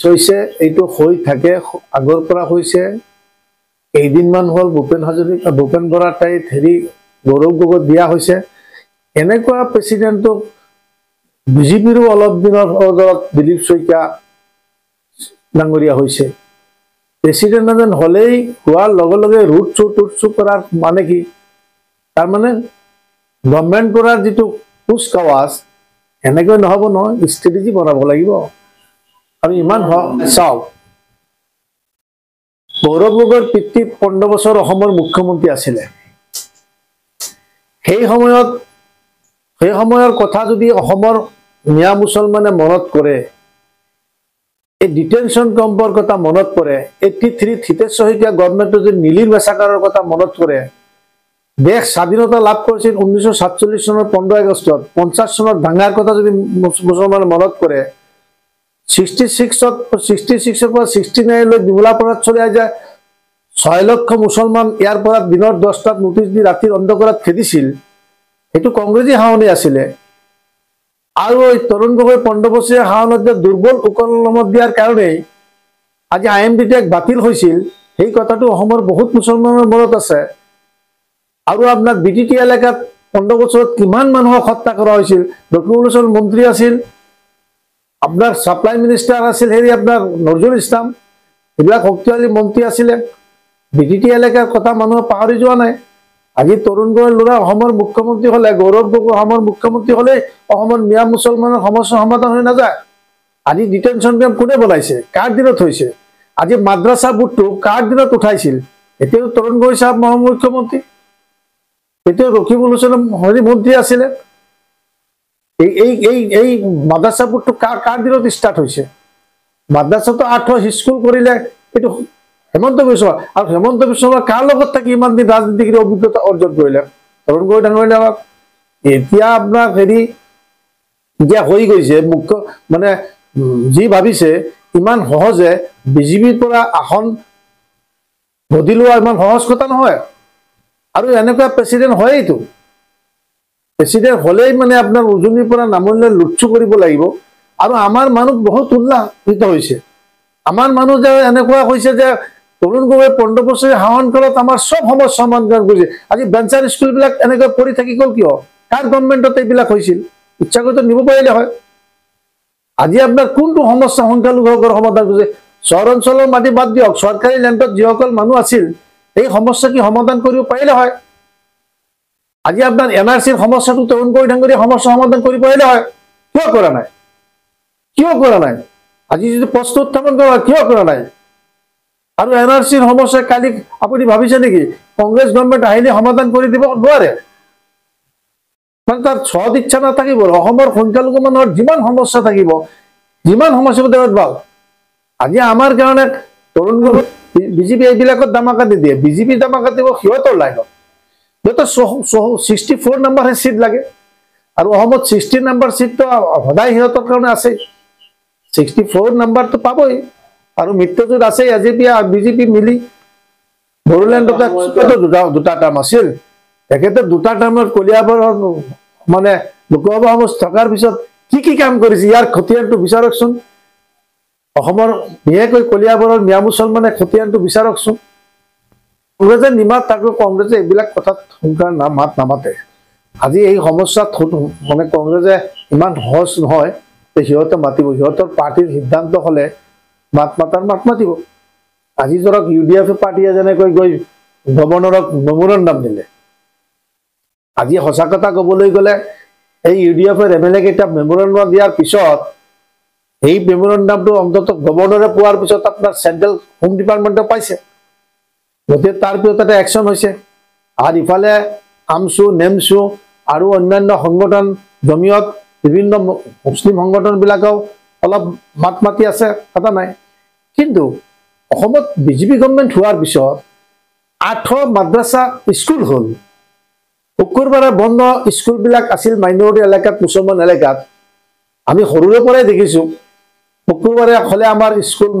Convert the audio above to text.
হৈছে এইটো হৈ থাকে আগৰ পৰা হৈছে কেইদিনমান হ'ল ভূপেন বৰা তাইত গৌৰৱ গগৈ দিয়া হৈছে এনেকুৱা প্ৰেচিডেণ্টক বিজেপিৰো অলপ দিনৰ অন্তৰত দিলীপ শইকীয়া ডাঙৰীয়া হৈছে প্ৰেচিডেণ্ট এজন হ'লেই হোৱাৰ লগে লগে ৰুট চু কৰাৰ মানে কি তাৰমানে গভৰ্ণমেণ্ট কৰাৰ যিটো কুচকাৱাজ এনেকৈ নহ'ব নহয় ষ্ট্ৰেটেজি বনাব লাগিব আৰু ইমান চাওক গৌৰৱ গগৈৰ পিতৃ 15 বছৰ অসমৰ মুখ্যমন্ত্ৰী আছিলে সেই সময়ৰ কথা যদি অসমৰ মিয়া মুছলমানে মনত কৰে এই ডিটেনশ্যন কেম্পৰ কথা মনত পৰে 83 হিতেশ শইকীয়া গভৰ্ণমেণ্টে যদি নীলিৰ মেছাকাৰৰ কথা মনত কৰে দেশ স্বাধীনতা লাভ কৰিছিল 1947 চনৰ 15 আগষ্টত 50 চনত ভাঙাৰ কথা যদি মুছলমানে মনত কৰে 66 পৰা 69 লৈ বিমলাপাৰাত চলি যায় 6 লক্ষ মুছলমান ইয়াৰ পৰা দিনৰ 10টাত নোটিছ দি ৰাতিৰ অন্ধকাৰত খেদিছিল সেইটো কংগ্ৰেছী হাওনি আছিলে আৰু এই তৰুণ গগৈ 15 বছৰীয়া হাওনত যে দুৰ্বল উকলমত দিয়াৰ কাৰণে আজি IMD টেক বাতিল হৈছিল সেই কথাটো অসমৰ বহুত মুছলমানৰ মনত আছে আৰু আপোনাৰ BTT এলেকাত 15 বছৰত কিমান মানুহক হত্যা কৰা হৈছিল ডক্টৰ মন্ত্ৰী আছিল আপনাৰ সাপ্লাই মিনিস্টাৰ আছিল হেৰি আপনাৰ নজৰুল ইসলাম এইবিলাক শক্তিশালী মন্ত্ৰী আছিলে BTT এলেকাৰ কথা মানুহ পাহৰি যোৱা নাই আজি তৰুণ গগৈৰ ল'ৰা অসমৰ মুখ্যমন্ত্ৰী হলে গৌৰৱ গগৈ অসমৰ মুখ্যমন্ত্ৰী হলে অসমৰ মিয়া মুছলমানৰ সমস্যা সমাধান হৈ নাযায় আজি ডিটেনশ্যন কেম্প কোনে বনাইছে কাৰ দিনত হৈছে আজি মাদ্ৰাসা বুটটো কাৰ দিনত উঠাইছিল এতিয়া তৰুণ গগৈ সাহেব মুখ্যমন্ত্ৰী এতিয়া ৰকিবুল হুছেইন হেৰি মন্ত্ৰী আছিলে এই মাদ্ৰাসা বুটটো কাৰ দিনত ষ্টাৰ্ট হৈছে মাদ্ৰাসাটো 8 স্কুল কৰিলে এইটো হেমন্ত বিশ্ব আৰু হেমন্ত বিশ্ব কাৰ লগত থাকি ইমান দিন ৰাজনীতিৰ অভিজ্ঞতা অৰ্জন কৰিলে তৰুণ গগৈ ডাঙৰীয়া এতিয়া আপোনাৰ হেৰি যে হৈ গৈছে মুখ্য মানে যি ভাবিছে ইমান সহজে বিজেপিৰ পৰা আসন বদলোৱা ইমান সহজ কথা নহয় আৰু এনেকুৱা প্ৰেচিডেণ্ট হয়ইতো প্ৰেচিডেণ্ট হলেই মানে আপোনাৰ উজনিৰ পৰা নামলৈ লুটছু কৰিব লাগিব আৰু আমাৰ মানুহ বহুত উল্লাসিত হৈছে আমাৰ মানুহ যে এনেকুৱা হৈছে যে তৰুণ গগৈ 15 বছৰীয়া হাওন কালত আমাৰ সব সমস্যা সমাধান কৰিছে আজি বেঞ্চাৰ স্কুলবিলাক এনেকৈ পৰি থাকি গ'ল কিয় কাৰ গভৰ্ণমেণ্টত এইবিলাক হৈছিল ইচ্ছা কৰিতো নিব পাৰিলে হয় আজি আপোনাৰ কোনটো সমস্যা সংখ্যালঘুসকলৰ সমাধান কৰিছে চহৰ অঞ্চলৰ মাটি বাদ দিয়ক চৰকাৰী লেণ্ডত যিসকল মানুহ আছিল এই সমস্যা কি সমাধান কৰিব পাৰিলে হয় আজি আপনাৰ NRCৰ সমস্যাটো তৰুণ গগৈ ডাঙৰীয়া সমস্যা সমাধান কৰিব পাৰিলে হয় কিয় কৰা নাই আজি যদি প্ৰশ্ন উত্থাপন কৰা কিয় কৰা নাই আৰু NRCৰ সমস্যা কালি আপুনি ভাবিছে নেকি কংগ্ৰেছ গভৰ্ণমেণ্ট আহিলে সমাধান কৰি দিব নোৱাৰে মানে তাৰ সদ ইচ্ছা নাথাকিব অসমৰ সংখ্যালঘু মানুহৰ যিমান সমস্যা থাকিব যিমান সমস্যা ভাল আজি আমাৰ কাৰণে তৰুণ গগৈ বিজেপি এইবিলাকত দামাকা দি দিয়ে বিজেপি দামাকা দিব সিহঁতৰ লাইনত তো 64 নম্বৰ সিট লাগে আৰু অসমত 60 নম্বৰ সিটটো সদায় হিহঁতৰ কাৰণে আছে 64 নম্বৰটো পাবই আৰু মিত্ৰজোঁট আছে এজেপি আৰু বিজেপি মিলি বড়োলেণ্ডত দুটা টাৰ্ম আছিল তেখেতে দুটা টাৰ্মত কলিয়াবৰৰ মানে লোকসভা সমষ্টি থকাৰ পিছত কি কাম কৰিছে ইয়াৰ খতিয়ানটো বিচাৰকচোন অসমৰ বিশেষকৈ কলিয়াবৰৰ মিয়া মুছলমানে খতিয়ানটো বিচাৰকচোন কংগ্ৰেছে নিমাত তাকো কংগ্ৰেছে এইবিলাক কথাত সংকাৰ মাত নামাতে আজি এই সমস্যাত মানে কংগ্ৰেছে ইমান সহজ নহয় যে সিহঁতে মাতিব সিহঁতৰ পাৰ্টিৰ সিদ্ধান্ত হলে মাত মাতিব আজি ধৰক UDF পাৰ্টিয়ে যেনেকৈ গৈ গভৰ্ণৰক মেমোৰেণ্ডাম দিলে আজি সঁচা কথা ক'বলৈ গ'লে এই UDFৰ MLA কেইটা মেমোৰেণ্ডাম দিয়াৰ পিছত এই মেমোৰেণ্ডামটো অন্ততঃ গভৰ্ণৰে পোৱাৰ পিছত আপোনাৰ চেণ্ট্ৰেল হোম ডিপাৰ্টমেণ্টে পাইছে গতিকে তাৰ পিছত এটা একশ্যন হৈছে আৰু ইফালে আমছু নেমছু আৰু অন্যান্য সংগঠন জমিয়ত বিভিন্ন মুছলিম সংগঠনবিলাকেও অলপ মাত মাতি আছে কথা নাই কিন্তু অসমত বিজেপি গভৰ্ণমেণ্ট হোৱাৰ পিছত 8 মাদ্ৰাসা স্কুল হ'ল শুকুৰবাৰে বন্ধ স্কুলবিলাক আছিল মাইনৰিটি এলেকাত মুছলমান এলেকাত আমি সৰুৰে পৰাই দেখিছোঁ শুকুৰবাৰে হ'লে আমাৰ স্কুল